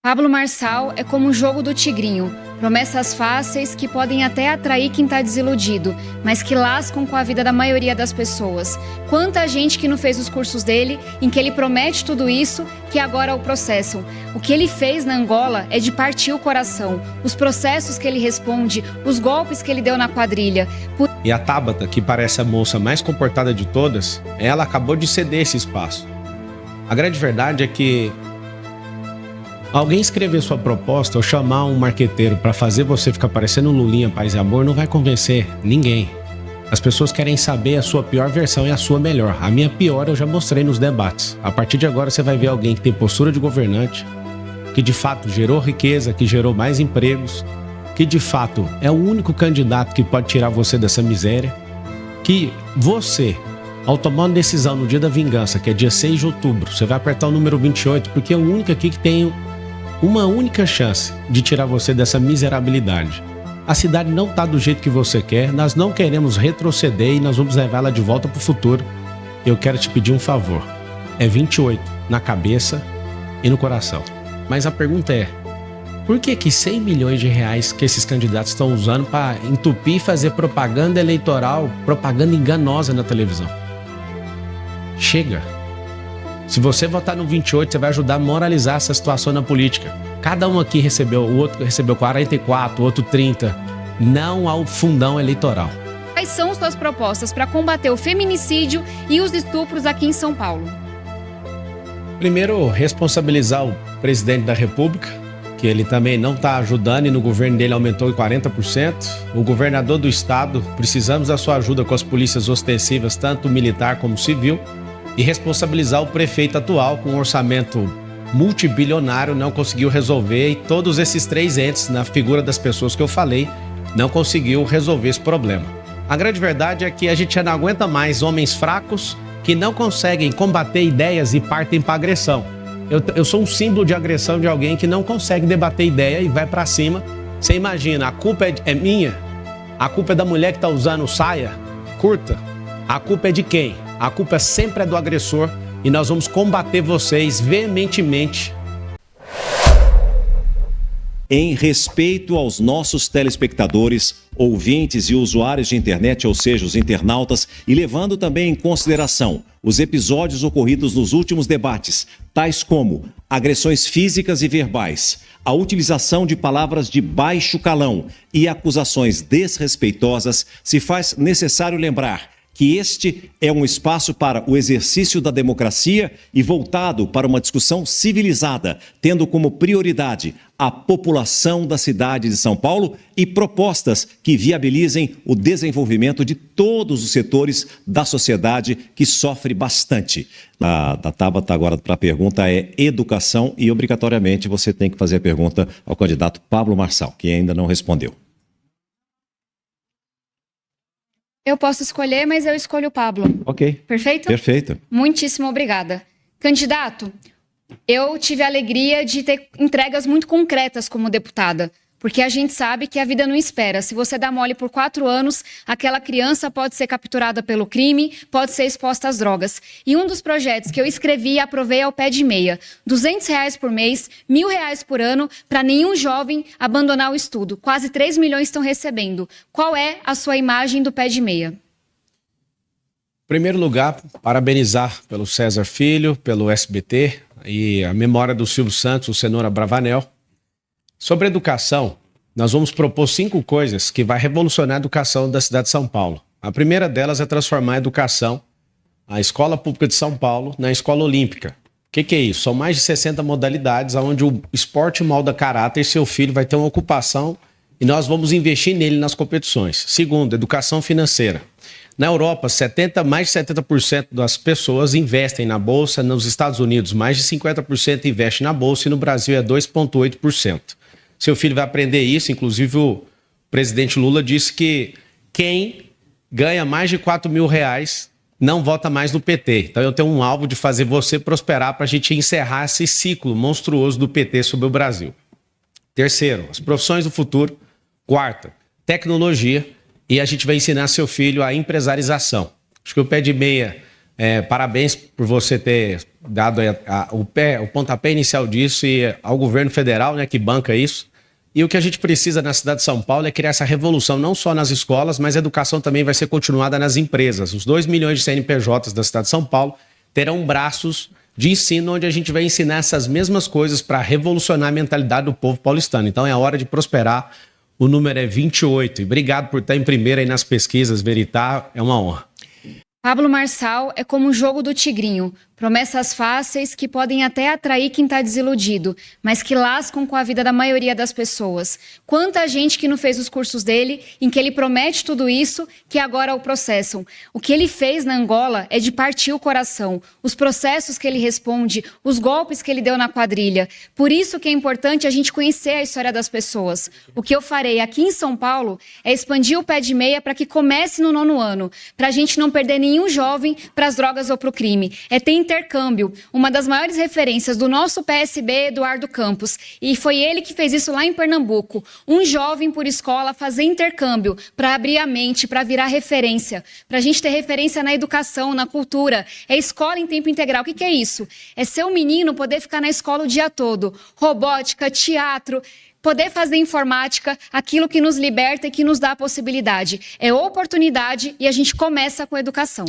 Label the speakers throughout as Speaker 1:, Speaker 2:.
Speaker 1: Pablo Marçal é como o jogo do tigrinho. Promessas fáceis que podem até atrair quem tá desiludido, mas que lascam com a vida da maioria das pessoas. Quanta gente que não fez os cursos dele, em que ele promete tudo isso, que agora o processam. O que ele fez na Angola é de partir o coração. Os processos que ele responde, os golpes que ele deu na quadrilha.
Speaker 2: E a Tabata, que parece a moça mais comportada de todas, ela acabou de ceder esse espaço. A grande verdade é que alguém escrever sua proposta ou chamar um marqueteiro para fazer você ficar parecendo um Lulinha, Paz e Amor não vai convencer ninguém. As pessoas querem saber a sua pior versão e a sua melhor. A minha pior eu já mostrei nos debates. A partir de agora você vai ver alguém que tem postura de governante, que de fato gerou riqueza, que gerou mais empregos, que de fato é o único candidato que pode tirar você dessa miséria, que você, ao tomar uma decisão no dia da vingança, que é dia 6 de outubro, você vai apertar o número 28, porque é o único aqui que tem uma única chance de tirar você dessa miserabilidade. A cidade não está do jeito que você quer, nós não queremos retroceder e nós vamos levar ela de volta para o futuro. Eu quero te pedir um favor. É 28 na cabeça e no coração. Mas a pergunta é, por que 100 milhões de reais que esses candidatos estão usando para entupir e fazer propaganda eleitoral, propaganda enganosa na televisão? Chega! Se você votar no 28, você vai ajudar a moralizar essa situação na política. Cada um aqui recebeu, o outro recebeu 44, o outro 30. Não ao fundão eleitoral.
Speaker 1: Quais são suas propostas para combater o feminicídio e os estupros aqui em São Paulo?
Speaker 2: Primeiro, responsabilizar o presidente da República, que ele também não está ajudando e no governo dele aumentou em 40%. O governador do estado, precisamos da sua ajuda com as polícias ostensivas, tanto militar como civil. E responsabilizar o prefeito atual com um orçamento multibilionário, não conseguiu resolver, e todos esses três entes, na figura das pessoas que eu falei, não conseguiu resolver esse problema. A grande verdade é que a gente já não aguenta mais homens fracos que não conseguem combater ideias e partem para agressão. Eu sou um símbolo de agressão de alguém que não consegue debater ideia e vai para cima. Você imagina, a culpa é minha? A culpa é da mulher que está usando saia curta? A culpa é de quem? A culpa sempre é do agressor e nós vamos combater vocês veementemente.
Speaker 3: Em respeito aos nossos telespectadores, ouvintes e usuários de internet, ou seja, os internautas, e levando também em consideração os episódios ocorridos nos últimos debates, tais como agressões físicas e verbais, a utilização de palavras de baixo calão e acusações desrespeitosas, se faz necessário lembrar que este é um espaço para o exercício da democracia e voltado para uma discussão civilizada, tendo como prioridade a população da cidade de São Paulo e propostas que viabilizem o desenvolvimento de todos os setores da sociedade que sofre bastante. A da Tabata agora para a pergunta é educação e obrigatoriamente você tem que fazer a pergunta ao candidato Pablo Marçal, que ainda não respondeu.
Speaker 1: Eu posso escolher, mas eu escolho o Pablo.
Speaker 3: Ok.
Speaker 1: Perfeito?
Speaker 3: Perfeito.
Speaker 1: Muitíssimo obrigada. Candidato, eu tive a alegria de ter entregas muito concretas como deputada, porque a gente sabe que a vida não espera. Se você dá mole por 4 anos, aquela criança pode ser capturada pelo crime, pode ser exposta às drogas. E um dos projetos que eu escrevi e aprovei é o Pé de Meia. R$200 por mês, R$1.000 por ano, para nenhum jovem abandonar o estudo. Quase 3 milhões estão recebendo. Qual é a sua imagem do Pé de Meia?
Speaker 2: Em primeiro lugar, parabenizar pelo César Filho, pelo SBT e a memória do Silvio Santos, o Cenoura Bravanel. Sobre educação, nós vamos propor 5 coisas que vai revolucionar a educação da cidade de São Paulo. A primeira delas é transformar a educação, a escola pública de São Paulo, na escola olímpica. O que é isso? São mais de 60 modalidades onde o esporte molda caráter e seu filho vai ter uma ocupação e nós vamos investir nele nas competições. Segundo, educação financeira. Na Europa, mais de 70% das pessoas investem na Bolsa. Nos Estados Unidos, mais de 50% investem na Bolsa e no Brasil é 2,8%. Seu filho vai aprender isso, inclusive o presidente Lula disse que quem ganha mais de R$4.000 não vota mais no PT. Então eu tenho um alvo de fazer você prosperar para a gente encerrar esse ciclo monstruoso do PT sobre o Brasil. Terceiro, as profissões do futuro. Quarta, tecnologia. E a gente vai ensinar seu filho a empresarização. Acho que o Pé de Meia Parabéns por você ter dado o pontapé inicial disso e ao governo federal, né, que banca isso. E o que a gente precisa na cidade de São Paulo é criar essa revolução, não só nas escolas, mas a educação também vai ser continuada nas empresas. Os 2 milhões de CNPJs da cidade de São Paulo terão braços de ensino onde a gente vai ensinar essas mesmas coisas para revolucionar a mentalidade do povo paulistano. Então é hora de prosperar. O número é 28. E obrigado por estar em primeira aí nas pesquisas, Veritá. É uma honra.
Speaker 1: Pablo Marçal é como o jogo do tigrinho. Promessas fáceis que podem até atrair quem está desiludido, mas que lascam com a vida da maioria das pessoas. Quanta gente que não fez os cursos dele, em que ele promete tudo isso, que agora o processam. O que ele fez na Angola é de partir o coração. Os processos que ele responde, os golpes que ele deu na quadrilha. Por isso que é importante a gente conhecer a história das pessoas. O que eu farei aqui em São Paulo é expandir o pé de meia para que comece no 9º ano, para a gente não perder nenhum jovem para as drogas ou para o crime. É ter intercâmbio. Uma das maiores referências do nosso PSB é Eduardo Campos. E foi ele que fez isso lá em Pernambuco. Um jovem por escola fazer intercâmbio para abrir a mente, para virar referência. Para a gente ter referência na educação, na cultura. É escola em tempo integral. O que é isso? É ser um menino poder ficar na escola o dia todo. Robótica, teatro, poder fazer informática, aquilo que nos liberta e que nos dá a possibilidade. É oportunidade e a gente começa com educação.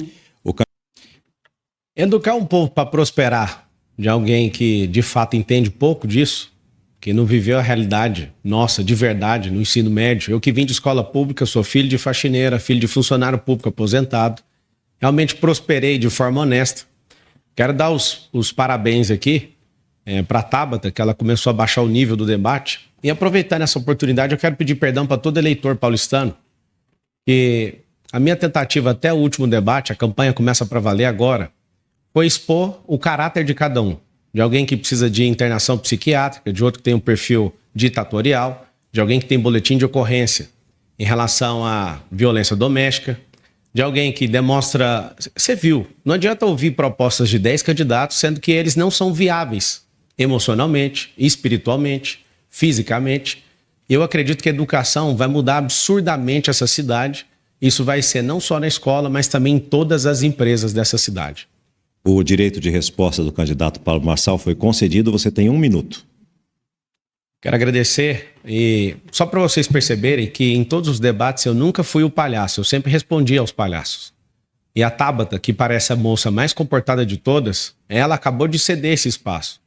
Speaker 2: Educar um povo para prosperar de alguém que de fato entende pouco disso, que não viveu a realidade nossa de verdade no ensino médio. Eu que vim de escola pública, sou filho de faxineira, filho de funcionário público aposentado, realmente prosperei de forma honesta. Quero dar os parabéns aqui para a Tabata, que ela começou a baixar o nível do debate. E aproveitando essa oportunidade, eu quero pedir perdão para todo eleitor paulistano, que a minha tentativa até o último debate, a campanha começa para valer agora, foi expor o caráter de cada um. De alguém que precisa de internação psiquiátrica, de outro que tem um perfil ditatorial, de alguém que tem boletim de ocorrência em relação à violência doméstica, de alguém que demonstra... Você viu, não adianta ouvir propostas de 10 candidatos, sendo que eles não são viáveis emocionalmente, espiritualmente, fisicamente. Eu acredito que a educação vai mudar absurdamente essa cidade. Isso vai ser não só na escola, mas também em todas as empresas dessa cidade.
Speaker 3: O direito de resposta do candidato Pablo Marçal foi concedido. Você tem 1 minuto.
Speaker 2: Quero agradecer e só para vocês perceberem que em todos os debates eu nunca fui o palhaço, eu sempre respondi aos palhaços. E a Tabata, que parece a moça mais comportada de todas, ela acabou de ceder esse espaço.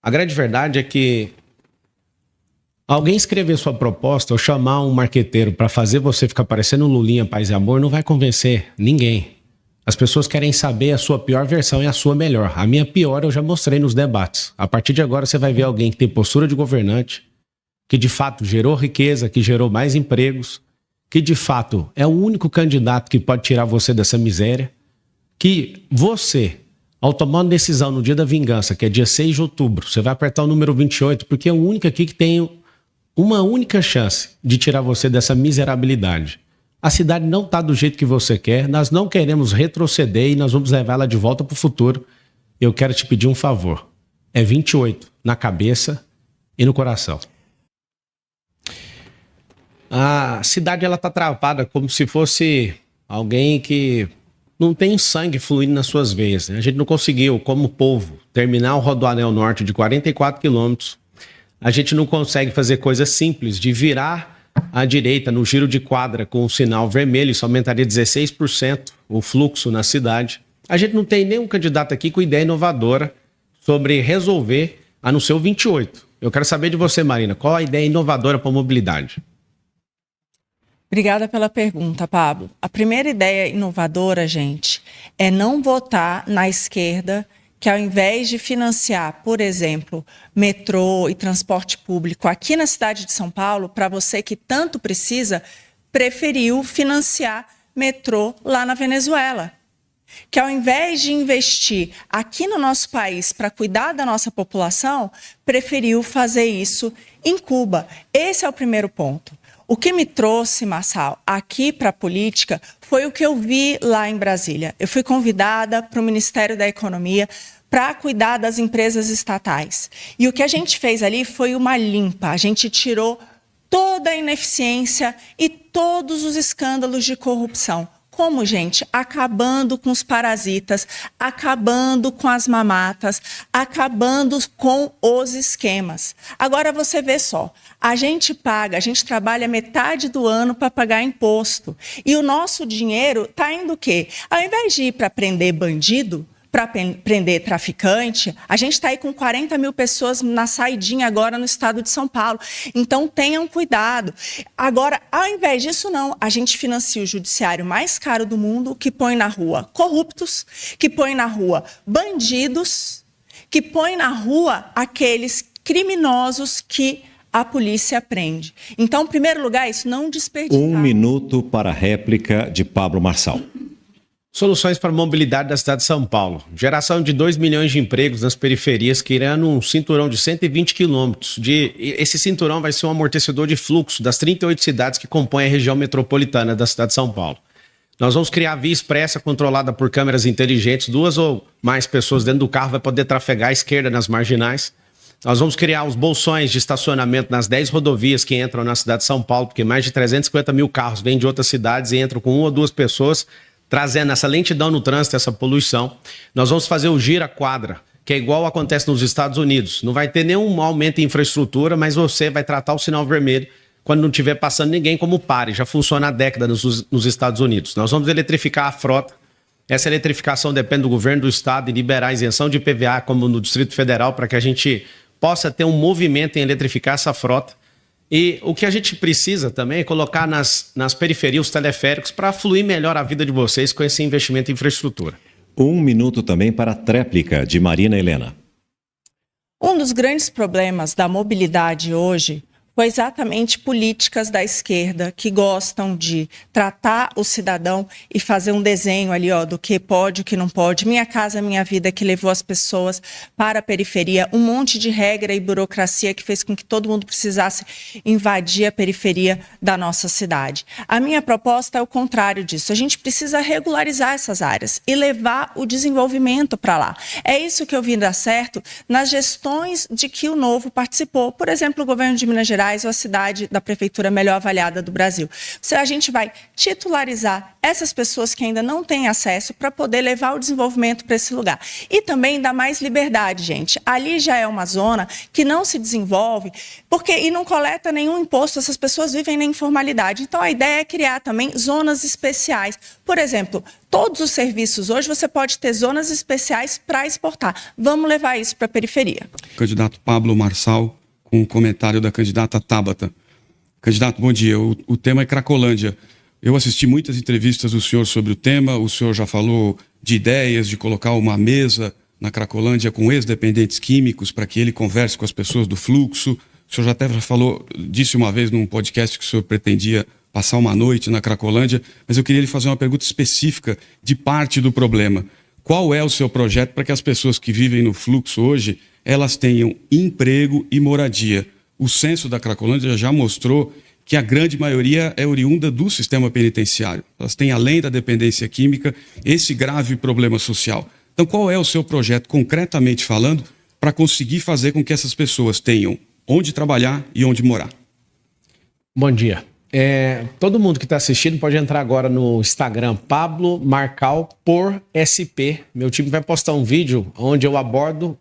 Speaker 2: A grande verdade é que alguém escrever sua proposta ou chamar um marqueteiro para fazer você ficar parecendo um Lulinha, Paz e Amor não vai convencer ninguém. As pessoas querem saber a sua pior versão e a sua melhor. A minha pior eu já mostrei nos debates. A partir de agora você vai ver alguém que tem postura de governante, que de fato gerou riqueza, que gerou mais empregos, que de fato é o único candidato que pode tirar você dessa miséria, que você, ao tomar uma decisão no dia da vingança, que é dia 6 de outubro, você vai apertar o número 28, porque é o único aqui que tem uma única chance de tirar você dessa miserabilidade. A cidade não está do jeito que você quer, nós não queremos retroceder e nós vamos levar ela de volta para o futuro. Eu quero te pedir um favor. É 28 na cabeça e no coração. A cidade ela está travada como se fosse alguém que não tem sangue fluindo nas suas veias. Né? A gente não conseguiu, como povo, terminar o Rodoanel Norte de 44 quilômetros. A gente não consegue fazer coisas simples de virar à direita no giro de quadra com o sinal vermelho, isso aumentaria 16% o fluxo na cidade. A gente não tem nenhum candidato aqui com ideia inovadora sobre resolver, a não ser o 28. Eu quero saber de você, Marina, qual a ideia inovadora para a mobilidade?
Speaker 4: Obrigada pela pergunta, Pablo. A primeira ideia inovadora, gente, é não votar na esquerda que ao invés de financiar, por exemplo, metrô e transporte público aqui na cidade de São Paulo, para você que tanto precisa, preferiu financiar metrô lá na Venezuela. Que ao invés de investir aqui no nosso país para cuidar da nossa população, preferiu fazer isso em Cuba. Esse é o primeiro ponto. O que me trouxe, Marçal, aqui para a política foi o que eu vi lá em Brasília. Eu fui convidada para o Ministério da Economia para cuidar das empresas estatais. E o que a gente fez ali foi uma limpa. A gente tirou toda a ineficiência e todos os escândalos de corrupção. como, gente? Acabando com os parasitas, acabando com as mamatas, acabando com os esquemas. Agora você vê só, a gente trabalha metade do ano para pagar imposto. E o nosso dinheiro está indo o quê? Ao invés de ir para prender bandido, para prender traficante, a gente está aí com 40 mil pessoas na saidinha agora no estado de São Paulo. Então, tenham cuidado. Agora, ao invés disso, não. A gente financia o judiciário mais caro do mundo, que põe na rua corruptos, que põe na rua bandidos, que põe na rua aqueles criminosos que a polícia prende. Então, em primeiro lugar, isso não desperdiçar.
Speaker 3: 1 minuto para a réplica de Pablo Marçal.
Speaker 2: Soluções para a mobilidade da cidade de São Paulo. Geração de 2 milhões de empregos nas periferias, criando um cinturão de 120 quilômetros. Esse cinturão vai ser um amortecedor de fluxo das 38 cidades que compõem a região metropolitana da cidade de São Paulo. Nós vamos criar via expressa controlada por câmeras inteligentes. 2 ou mais pessoas dentro do carro vai poder trafegar à esquerda nas marginais. Nós vamos criar os bolsões de estacionamento nas 10 rodovias que entram na cidade de São Paulo, porque mais de 350 mil carros vêm de outras cidades e entram com 1 ou 2 pessoas, trazendo essa lentidão no trânsito, essa poluição. Nós vamos fazer o gira-quadra, que é igual acontece nos Estados Unidos. Não vai ter nenhum aumento em infraestrutura, mas você vai tratar o sinal vermelho quando não estiver passando ninguém como pare. Já funciona há décadas nos Estados Unidos. Nós vamos eletrificar a frota. Essa eletrificação depende do governo do estado e liberar a isenção de IPVA, como no Distrito Federal, para que a gente possa ter um movimento em eletrificar essa frota. E o que a gente precisa também é colocar nas periferias os teleféricos para fluir melhor a vida de vocês com esse investimento em infraestrutura.
Speaker 3: 1 minuto também para a tréplica de Marina Helena.
Speaker 4: Um dos grandes problemas da mobilidade hoje foi exatamente políticas da esquerda que gostam de tratar o cidadão e fazer um desenho ali, ó, do que pode, o que não pode. Minha Casa Minha Vida, que levou as pessoas para a periferia. Um monte de regra e burocracia que fez com que todo mundo precisasse invadir a periferia da nossa cidade. A minha proposta é o contrário disso. A gente precisa regularizar essas áreas e levar o desenvolvimento para lá. É isso que eu vi dar certo nas gestões de que o Novo participou. Por exemplo, o governo de Minas Gerais, ou a cidade da prefeitura melhor avaliada do Brasil. A gente vai titularizar essas pessoas que ainda não têm acesso para poder levar o desenvolvimento para esse lugar. E também dar mais liberdade, gente. Ali já é uma zona que não se desenvolve e não coleta nenhum imposto, essas pessoas vivem na informalidade. Então, a ideia é criar também zonas especiais. Por exemplo, todos os serviços hoje você pode ter zonas especiais para exportar. Vamos levar isso para a periferia.
Speaker 5: Candidato Pablo Marçal, com o comentário da candidata Tabata. Candidato, bom dia. O tema é Cracolândia. Eu assisti muitas entrevistas do senhor sobre o tema. O senhor já falou de ideias de colocar uma mesa na Cracolândia com ex-dependentes químicos para que ele converse com as pessoas do fluxo. O senhor já até disse uma vez num podcast que o senhor pretendia passar uma noite na Cracolândia, mas eu queria lhe fazer uma pergunta específica de parte do problema. Qual é o seu projeto para que as pessoas que vivem no fluxo hoje elas tenham emprego e moradia? O censo da Cracolândia já mostrou que a grande maioria é oriunda do sistema penitenciário. Elas têm, além da dependência química, esse grave problema social. Então, qual é o seu projeto, concretamente falando, para conseguir fazer com que essas pessoas tenham onde trabalhar e onde morar?
Speaker 2: Bom dia. Todo mundo que está assistindo pode entrar agora no Instagram, Pablo Marçal por SP. Meu time vai postar um vídeo onde eu abordo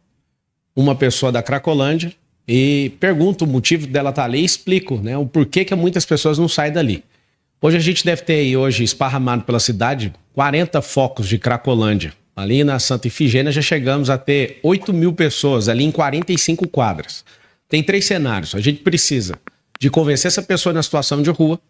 Speaker 2: uma pessoa da Cracolândia e pergunto o motivo dela estar ali e explico, né, o porquê que muitas pessoas não saem dali. Hoje a gente deve ter aí, esparramado pela cidade, 40 focos de Cracolândia. Ali na Santa Ifigênia já chegamos a ter 8 mil pessoas ali em 45 quadras. Tem 3 cenários. A gente precisa de convencer essa pessoa na situação de rua.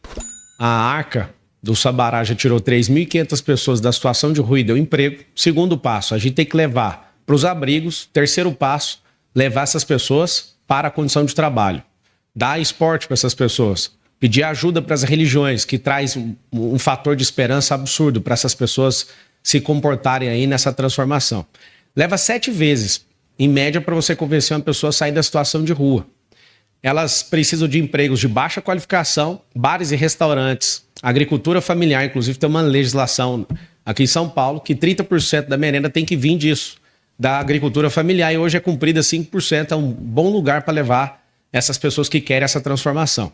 Speaker 2: A Arca do Sabará já tirou 3.500 pessoas da situação de rua e deu emprego. Segundo passo, a gente tem que levar para os abrigos. Terceiro passo, levar essas pessoas para a condição de trabalho. Dar esporte para essas pessoas. Pedir ajuda para as religiões, que traz um fator de esperança absurdo para essas pessoas se comportarem aí nessa transformação. Leva 7 vezes, em média, para você convencer uma pessoa a sair da situação de rua. Elas precisam de empregos de baixa qualificação, bares e restaurantes, agricultura familiar. Inclusive tem uma legislação aqui em São Paulo que 30% da merenda tem que vir disso, da agricultura familiar, e hoje é cumprida 5%, é um bom lugar para levar essas pessoas que querem essa transformação.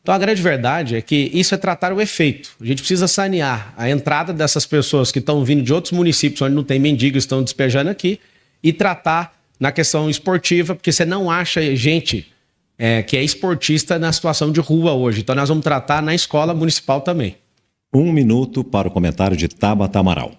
Speaker 2: Então a grande verdade é que isso é tratar o efeito. A gente precisa sanear a entrada dessas pessoas que estão vindo de outros municípios onde não tem mendigos, estão despejando aqui, e tratar na questão esportiva, porque você não acha gente que é esportista na situação de rua hoje. Então nós vamos tratar na escola municipal também.
Speaker 3: 1 minuto para o comentário de Tabata Amaral.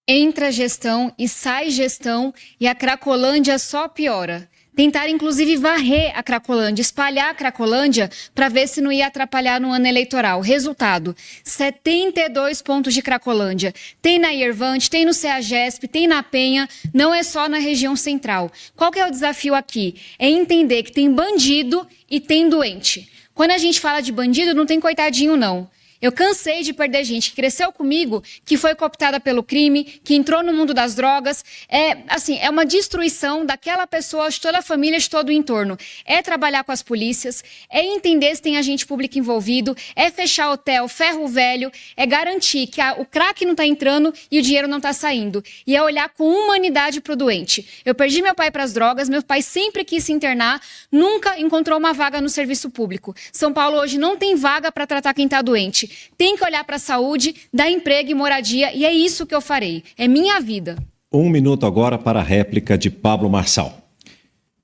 Speaker 1: Entra gestão e sai gestão e a Cracolândia só piora. Tentaram, inclusive, varrer a Cracolândia, espalhar a Cracolândia para ver se não ia atrapalhar no ano eleitoral. Resultado, 72 pontos de Cracolândia. Tem na Iervante, tem no CEAGESP, tem na Penha, não é só na região central. Qual que é o desafio aqui? É entender que tem bandido e tem doente. Quando a gente fala de bandido, não tem coitadinho, não. Eu cansei de perder gente que cresceu comigo, que foi cooptada pelo crime, que entrou no mundo das drogas. É uma destruição daquela pessoa, de toda a família, de todo o entorno. É trabalhar com as polícias, é entender se tem agente público envolvido, é fechar hotel, ferro velho, é garantir que o crack não está entrando e o dinheiro não está saindo. E é olhar com humanidade para o doente. Eu perdi meu pai para as drogas, meu pai sempre quis se internar, nunca encontrou uma vaga no serviço público. São Paulo hoje não tem vaga para tratar quem está doente. Tem que olhar para a saúde, dar emprego e moradia, e é isso que eu farei. É minha vida.
Speaker 3: 1 minuto agora para a réplica de Pablo Marçal.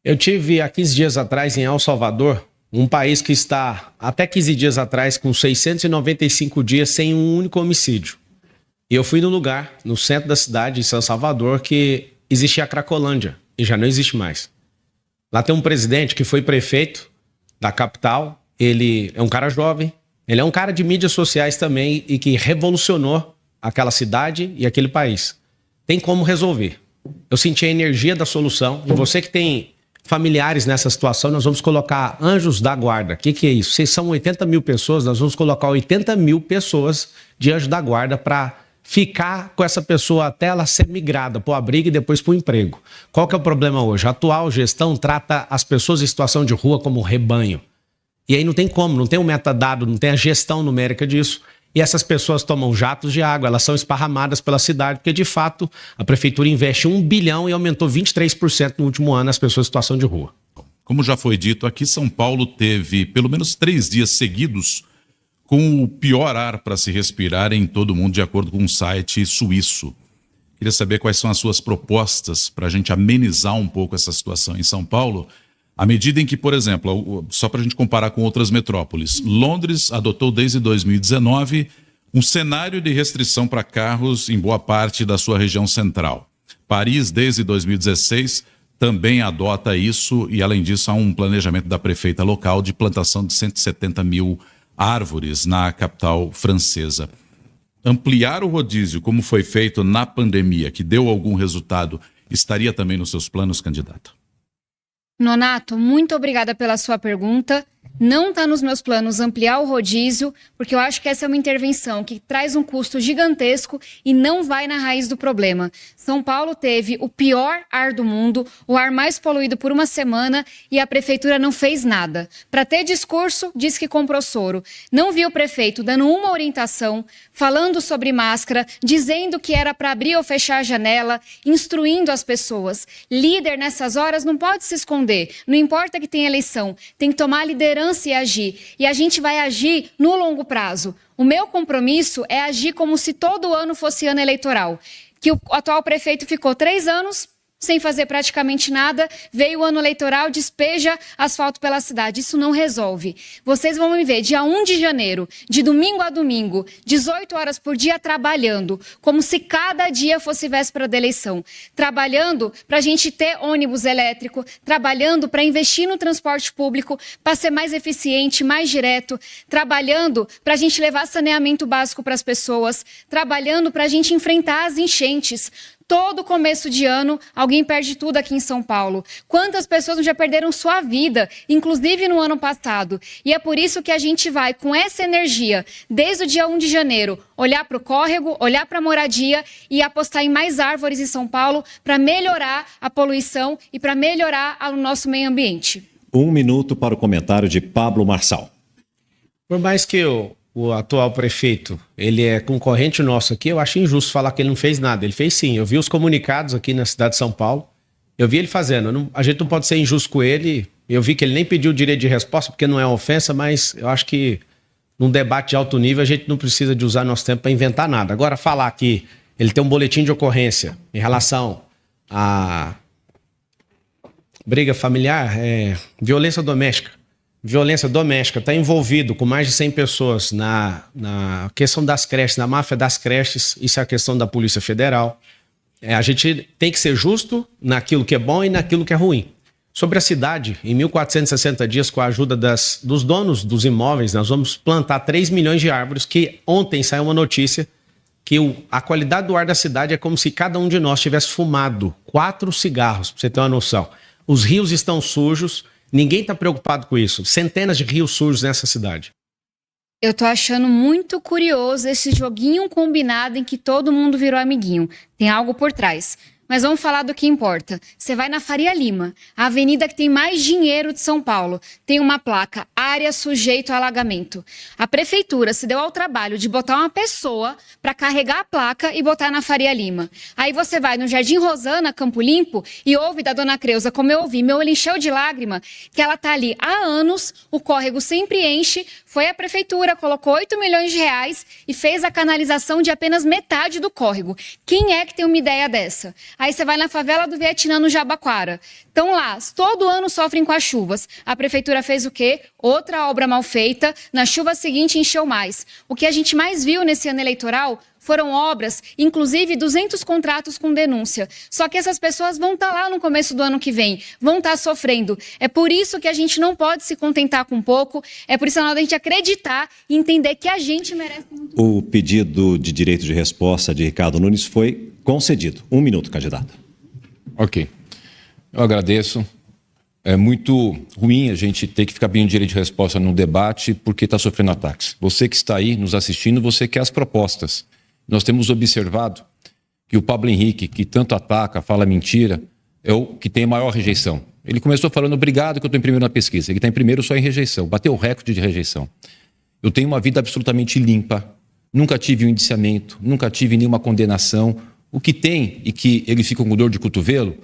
Speaker 2: Eu tive há 15 dias atrás em El Salvador, um país que está até 15 dias atrás com 695 dias sem um único homicídio. E eu fui no lugar, no centro da cidade, em São Salvador, que existia a Cracolândia e já não existe mais. Lá tem um presidente que foi prefeito da capital, ele é um cara jovem, ele é um cara de mídias sociais também e que revolucionou aquela cidade e aquele país. Tem como resolver. Eu senti a energia da solução. E você que tem familiares nessa situação, nós vamos colocar anjos da guarda. O que é isso? Vocês são 80 mil pessoas, nós vamos colocar 80 mil pessoas de anjo da guarda para ficar com essa pessoa até ela ser migrada para o abrigo e depois para o emprego. Qual que é o problema hoje? A atual gestão trata as pessoas em situação de rua como rebanho. E aí não tem como, não tem um metadado, não tem a gestão numérica disso. E essas pessoas tomam jatos de água, elas são esparramadas pela cidade, porque de fato a prefeitura investe 1 bilhão e aumentou 23% no último ano as pessoas em situação de rua.
Speaker 6: Como já foi dito, aqui São Paulo teve pelo menos 3 dias seguidos com o pior ar para se respirar em todo o mundo, de acordo com um site suíço. Queria saber quais são as suas propostas para a gente amenizar um pouco essa situação em São Paulo, à medida em que, por exemplo, só para a gente comparar com outras metrópoles, Londres adotou desde 2019 um cenário de restrição para carros em boa parte da sua região central. Paris, desde 2016, também adota isso e, além disso, há um planejamento da prefeita local de plantação de 170 mil árvores na capital francesa. Ampliar o rodízio, como foi feito na pandemia, que deu algum resultado, estaria também nos seus planos, candidata?
Speaker 1: Nonato, muito obrigada pela sua pergunta. Não está nos meus planos ampliar o rodízio, porque eu acho que essa é uma intervenção que traz um custo gigantesco e não vai na raiz do problema. São Paulo teve o pior ar do mundo, o ar mais poluído por uma semana e a prefeitura não fez nada. Para ter discurso, diz que comprou soro. Não viu o prefeito dando uma orientação, falando sobre máscara, dizendo que era para abrir ou fechar a janela, instruindo as pessoas. Líder nessas horas não pode se esconder. Não importa que tenha eleição, tem que tomar liderança e agir. E a gente vai agir no longo prazo. O meu compromisso é agir como se todo ano fosse ano eleitoral. Que o atual prefeito ficou 3 anos sem fazer praticamente nada, veio o ano eleitoral, despeja asfalto pela cidade. Isso não resolve. Vocês vão me ver dia 1 de janeiro, de domingo a domingo, 18 horas por dia trabalhando, como se cada dia fosse véspera da eleição. Trabalhando para a gente ter ônibus elétrico, trabalhando para investir no transporte público, para ser mais eficiente, mais direto, trabalhando para a gente levar saneamento básico para as pessoas, trabalhando para a gente enfrentar as enchentes. Todo começo de ano, alguém perde tudo aqui em São Paulo. Quantas pessoas já perderam sua vida, inclusive no ano passado? E é por isso que a gente vai, com essa energia, desde o dia 1 de janeiro, olhar para o córrego, olhar para a moradia e apostar em mais árvores em São Paulo para melhorar a poluição e para melhorar o nosso meio ambiente.
Speaker 3: 1 minuto para o comentário de Pablo Marçal.
Speaker 2: Por mais que o atual prefeito, ele é concorrente nosso aqui, eu acho injusto falar que ele não fez nada. Ele fez sim. Eu vi os comunicados aqui na cidade de São Paulo, eu vi ele fazendo. A gente não pode ser injusto com ele Eu vi que ele nem pediu direito de resposta, porque não é uma ofensa, mas eu acho que num debate de alto nível a gente não precisa de usar nosso tempo para inventar nada. Agora, falar que ele tem um boletim de ocorrência em relação a briga familiar, violência doméstica. Violência doméstica, está envolvido com mais de 100 pessoas na questão das creches, na máfia das creches, isso é a questão da Polícia Federal. A gente tem que ser justo naquilo que é bom e naquilo que é ruim. Sobre a cidade, em 1460 dias, com a ajuda dos donos dos imóveis, nós vamos plantar 3 milhões de árvores, que ontem saiu uma notícia que a qualidade do ar da cidade é como se cada um de nós tivesse fumado 4 cigarros, para você ter uma noção. Os rios estão sujos, ninguém está preocupado com isso. Centenas de rios sujos nessa cidade.
Speaker 1: Eu tô achando muito curioso esse joguinho combinado em que todo mundo virou amiguinho. Tem algo por trás. Mas vamos falar do que importa. Você vai na Faria Lima, a avenida que tem mais dinheiro de São Paulo. Tem uma placa, área sujeito a alagamento. A prefeitura se deu ao trabalho de botar uma pessoa para carregar a placa e botar na Faria Lima. Aí você vai no Jardim Rosana, Campo Limpo, e ouve da dona Creuza, como eu ouvi, meu olho encheu de lágrima, que ela tá ali há anos, o córrego sempre enche, foi a prefeitura, colocou 8 milhões de reais e fez a canalização de apenas metade do córrego. Quem é que tem uma ideia dessa? Aí você vai na favela do Vietnã, no Jabaquara. Estão lá, todo ano sofrem com as chuvas. A prefeitura fez o quê? Outra obra mal feita. Na chuva seguinte, encheu mais. O que a gente mais viu nesse ano eleitoral foram obras, inclusive 200 contratos com denúncia. Só que essas pessoas vão estar lá no começo do ano que vem, vão estar sofrendo. É por isso que a gente não pode se contentar com pouco, é por isso que a gente acreditar e entender que a gente merece muito.
Speaker 3: O pedido de direito de resposta de Ricardo Nunes foi concedido. 1 minuto, candidato.
Speaker 7: Ok. Eu agradeço. É muito ruim a gente ter que ficar pedindo direito de resposta num debate porque está sofrendo ataques. Você que está aí nos assistindo, você quer as propostas. Nós temos observado que o Pablo Henrique, que tanto ataca, fala mentira, é o que tem a maior rejeição. Ele começou falando, obrigado que eu estou em primeiro na pesquisa. Ele está em primeiro só em rejeição, bateu o recorde de rejeição. Eu tenho uma vida absolutamente limpa, nunca tive um indiciamento, nunca tive nenhuma condenação. O que tem, e que eles ficam com dor de cotovelo,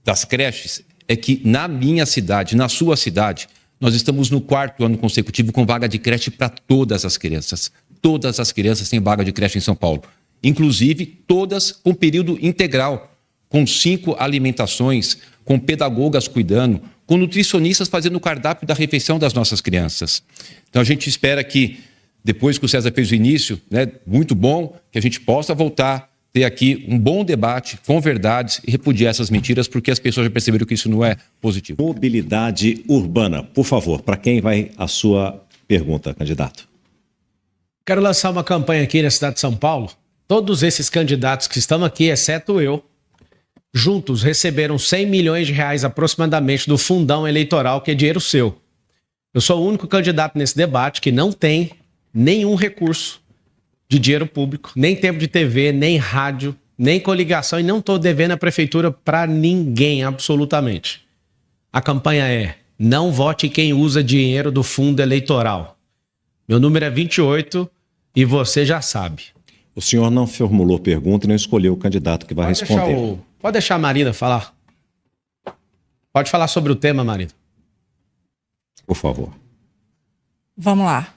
Speaker 7: das creches, é que na minha cidade, na sua cidade, nós estamos no 4º ano consecutivo com vaga de creche para todas as crianças. Todas as crianças têm vaga de creche em São Paulo. Inclusive, todas com período integral, com 5 alimentações, com pedagogas cuidando, com nutricionistas fazendo o cardápio da refeição das nossas crianças. Então, a gente espera que, depois que o César fez o início, muito bom, que a gente possa voltar, ter aqui um bom debate com verdades e repudiar essas mentiras, porque as pessoas já perceberam que isso não é positivo.
Speaker 3: Mobilidade urbana. Por favor, para quem vai a sua pergunta, candidato?
Speaker 2: Quero lançar uma campanha aqui na cidade de São Paulo. Todos esses candidatos que estão aqui, exceto eu, juntos receberam 100 milhões de reais aproximadamente do fundão eleitoral, que é dinheiro seu. Eu sou o único candidato nesse debate que não tem nenhum recurso de dinheiro público, nem tempo de TV, nem rádio, nem coligação, e não estou devendo a prefeitura para ninguém, absolutamente. A campanha é: não vote quem usa dinheiro do fundo eleitoral. Meu número é 28 e você já sabe.
Speaker 3: O senhor não formulou pergunta e não escolheu o candidato que vai responder.
Speaker 2: Pode deixar a Marina falar. Pode falar sobre o tema, Marina.
Speaker 3: Por favor.
Speaker 4: Vamos lá.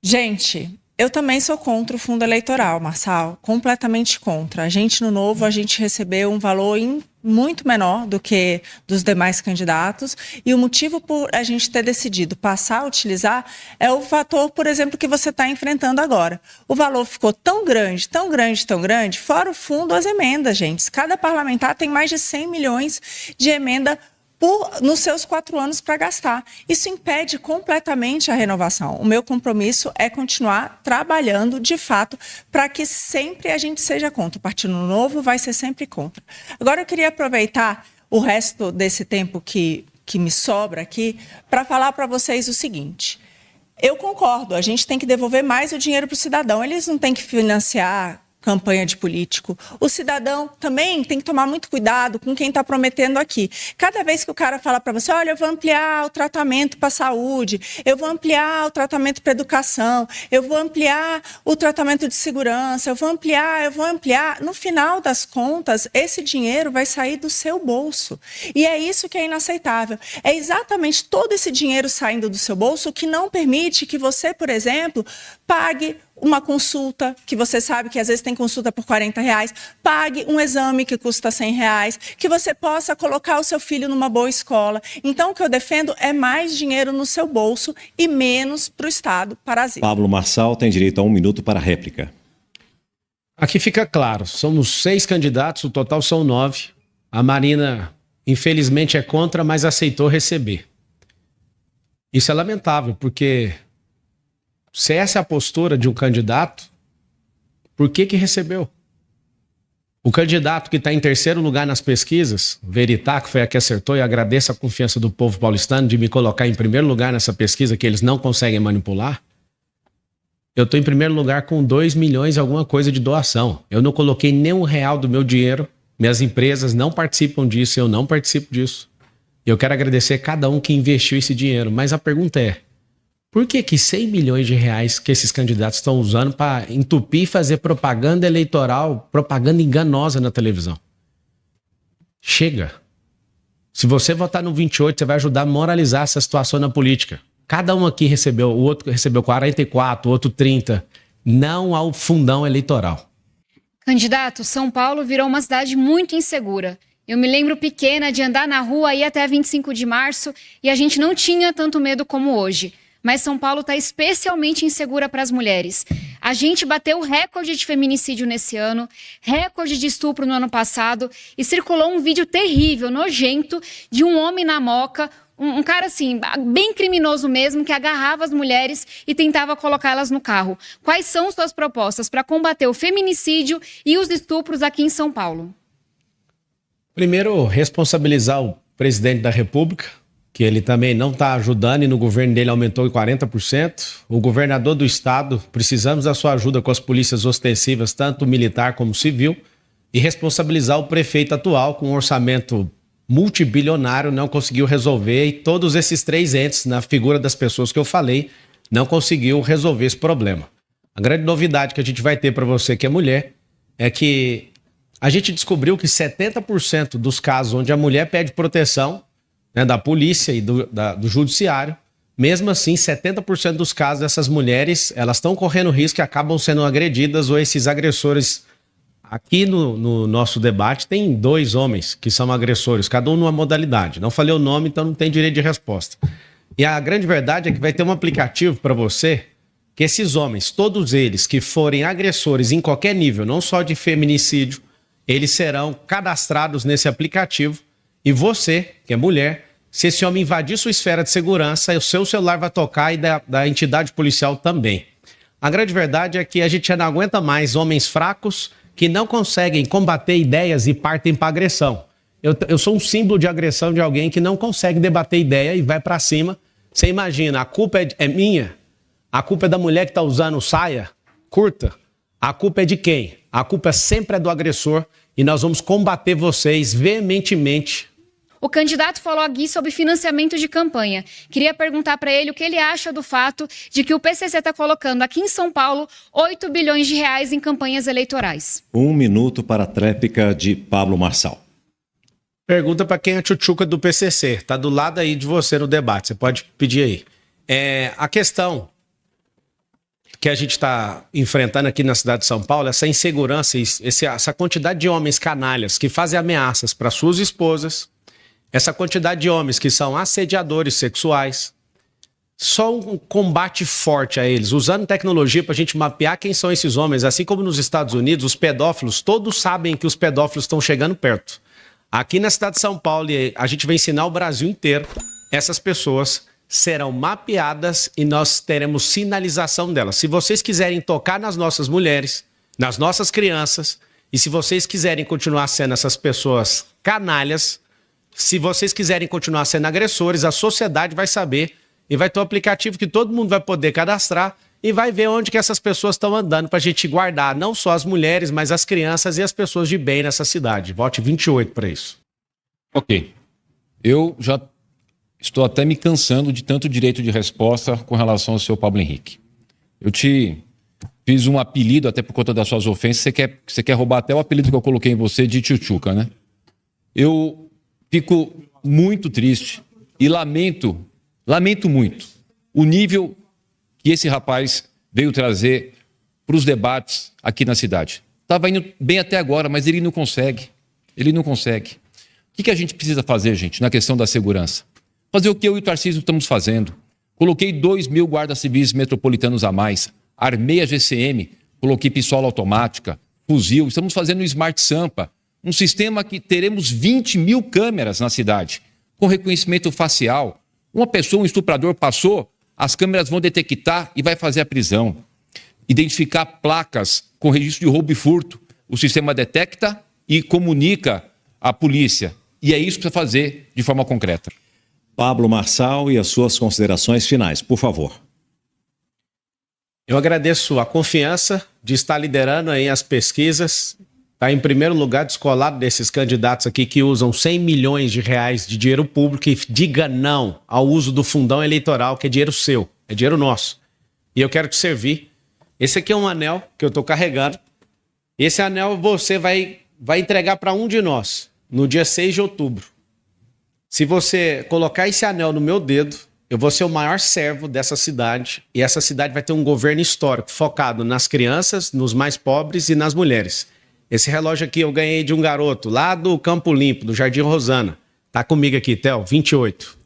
Speaker 4: Gente, eu também sou contra o fundo eleitoral, Marçal, completamente contra. A gente, no Novo, a gente recebeu um valor muito menor do que dos demais candidatos, e o motivo por a gente ter decidido passar a utilizar é o fator, por exemplo, que você está enfrentando agora. O valor ficou tão grande, tão grande, tão grande, fora o fundo, as emendas, gente. Cada parlamentar tem mais de 100 milhões de emenda nos seus 4 anos para gastar. Isso impede completamente a renovação. O meu compromisso é continuar trabalhando, de fato, para que sempre a gente seja contra. O Partido Novo vai ser sempre contra. Agora, eu queria aproveitar o resto desse tempo que me sobra aqui para falar para vocês o seguinte. Eu concordo, a gente tem que devolver mais o dinheiro para o cidadão. Eles não têm que financiar campanha de político. O cidadão também tem que tomar muito cuidado com quem está prometendo aqui. Cada vez que o cara fala para você, olha, eu vou ampliar o tratamento para a saúde, eu vou ampliar o tratamento para a educação, eu vou ampliar o tratamento de segurança, eu vou ampliar, no final das contas, esse dinheiro vai sair do seu bolso. E é isso que é inaceitável. É exatamente todo esse dinheiro saindo do seu bolso que não permite que você, por exemplo, pague uma consulta, que você sabe que às vezes tem consulta por R$40, pague um exame que custa R$100, que você possa colocar o seu filho numa boa escola. Então, o que eu defendo é mais dinheiro no seu bolso e menos para o Estado parasita.
Speaker 3: Pablo Marçal tem direito a 1 minuto para a réplica.
Speaker 2: Aqui fica claro, somos 6 candidatos, o total são 9. A Marina, infelizmente, é contra, mas aceitou receber. Isso é lamentável, porque se essa é a postura de um candidato, por que recebeu? O candidato que está em terceiro lugar nas pesquisas, Veritá, que foi a que acertou, e agradeço a confiança do povo paulistano de me colocar em primeiro lugar nessa pesquisa que eles não conseguem manipular. Eu estou em primeiro lugar com 2 milhões e alguma coisa de doação. Eu não coloquei nem R$1 do meu dinheiro, minhas empresas não participam disso, eu não participo disso. Eu quero agradecer a cada um que investiu esse dinheiro, mas a pergunta é, por que 100 milhões de reais que esses candidatos estão usando para entupir e fazer propaganda eleitoral, propaganda enganosa na televisão? Chega. Se você votar no 28, você vai ajudar a moralizar essa situação na política. Cada um aqui recebeu, o outro recebeu 44, o outro 30. Não ao fundão eleitoral.
Speaker 1: Candidato, São Paulo virou uma cidade muito insegura. Eu me lembro pequena de andar na rua aí até 25 de março e a gente não tinha tanto medo como hoje. Mas São Paulo está especialmente insegura para as mulheres. A gente bateu recorde de feminicídio nesse ano, recorde de estupro no ano passado e circulou um vídeo terrível, nojento, de um homem na Moca, um cara assim, bem criminoso mesmo, que agarrava as mulheres e tentava colocá-las no carro. Quais são suas propostas para combater o feminicídio e os estupros aqui em São Paulo?
Speaker 2: Primeiro, responsabilizar o presidente da República, que ele também não está ajudando e no governo dele aumentou em 40%. O governador do estado, precisamos da sua ajuda com as polícias ostensivas, tanto militar como civil, e responsabilizar o prefeito atual com um orçamento multibilionário, não conseguiu resolver, e todos esses 3 entes, na figura das pessoas que eu falei, não conseguiu resolver esse problema. A grande novidade que a gente vai ter para você que é mulher é que a gente descobriu que 70% dos casos onde a mulher pede proteção, né, da polícia e do judiciário, mesmo assim, 70% dos casos dessas mulheres, elas estão correndo risco e acabam sendo agredidas, ou esses agressores. Aqui no nosso debate tem 2 homens que são agressores, cada um numa modalidade. Não falei o nome, então não tem direito de resposta. E a grande verdade é que vai ter um aplicativo para você, que esses homens, todos eles que forem agressores em qualquer nível, não só de feminicídio, eles serão cadastrados nesse aplicativo. E você, que é mulher, se esse homem invadir sua esfera de segurança, o seu celular vai tocar e da entidade policial também. A grande verdade é que a gente já não aguenta mais homens fracos que não conseguem combater ideias e partem para agressão. Eu sou um símbolo de agressão de alguém que não consegue debater ideia e vai para cima. Você imagina, a culpa é minha? A culpa é da mulher que está usando saia curta? A culpa é de quem? A culpa sempre é do agressor e nós vamos combater vocês veementemente.
Speaker 1: O candidato falou aqui sobre financiamento de campanha. Queria perguntar para ele o que ele acha do fato de que o PCC está colocando aqui em São Paulo 8 bilhões de reais em campanhas eleitorais.
Speaker 3: 1 minuto para a tréplica de Pablo Marçal.
Speaker 2: Pergunta para quem é a tchutchuca do PCC. Está do lado aí de você no debate. Você pode pedir aí. A questão que a gente está enfrentando aqui na cidade de São Paulo, essa insegurança, essa quantidade de homens canalhas que fazem ameaças para suas esposas, essa quantidade de homens que são assediadores sexuais, só um combate forte a eles, usando tecnologia para a gente mapear quem são esses homens, assim como nos Estados Unidos, os pedófilos, todos sabem que os pedófilos estão chegando perto. Aqui na cidade de São Paulo, a gente vai ensinar o Brasil inteiro, essas pessoas serão mapeadas e nós teremos sinalização delas. Se vocês quiserem tocar nas nossas mulheres, nas nossas crianças, e se vocês quiserem continuar sendo essas pessoas canalhas, se vocês quiserem continuar sendo agressores, a sociedade vai saber e vai ter um aplicativo que todo mundo vai poder cadastrar e vai ver onde que essas pessoas estão andando para a gente guardar não só as mulheres, mas as crianças e as pessoas de bem nessa cidade. Vote 28 para isso.
Speaker 7: Ok. Eu já estou até me cansando de tanto direito de resposta com relação ao senhor Pablo Henrique. Eu te fiz um apelido até por conta das suas ofensas. Você quer roubar até o apelido que eu coloquei em você de tchutchuca, né? Eu fico muito triste e lamento muito o nível que esse rapaz veio trazer para os debates aqui na cidade. Estava indo bem até agora, mas ele não consegue. Ele não consegue. O que a gente precisa fazer, gente, na questão da segurança? Fazer o que eu e o Tarcísio estamos fazendo. Coloquei 2.000 guardas civis metropolitanos a mais. Armei a GCM, coloquei pistola automática, fuzil. Estamos fazendo o Smart Sampa, um sistema que teremos 20.000 câmeras na cidade, com reconhecimento facial. Uma pessoa, um estuprador passou, as câmeras vão detectar e vai fazer a prisão. Identificar placas com registro de roubo e furto. O sistema detecta e comunica à polícia. E é isso que precisa fazer de forma concreta.
Speaker 3: Pablo Marçal e as suas considerações finais, por favor.
Speaker 2: Eu agradeço a confiança de estar liderando aí as pesquisas. Está em primeiro lugar, descolado desses candidatos aqui que usam 100 milhões de reais de dinheiro público e diga não ao uso do fundão eleitoral, que é dinheiro seu, é dinheiro nosso. E eu quero te servir. Esse aqui é um anel que eu estou carregando. Esse anel você vai entregar para um de nós no dia 6 de outubro. Se você colocar esse anel no meu dedo, eu vou ser o maior servo dessa cidade e essa cidade vai ter um governo histórico focado nas crianças, nos mais pobres e nas mulheres. Esse relógio aqui eu ganhei de um garoto lá do Campo Limpo, do Jardim Rosana. Tá comigo aqui, Theo, 28.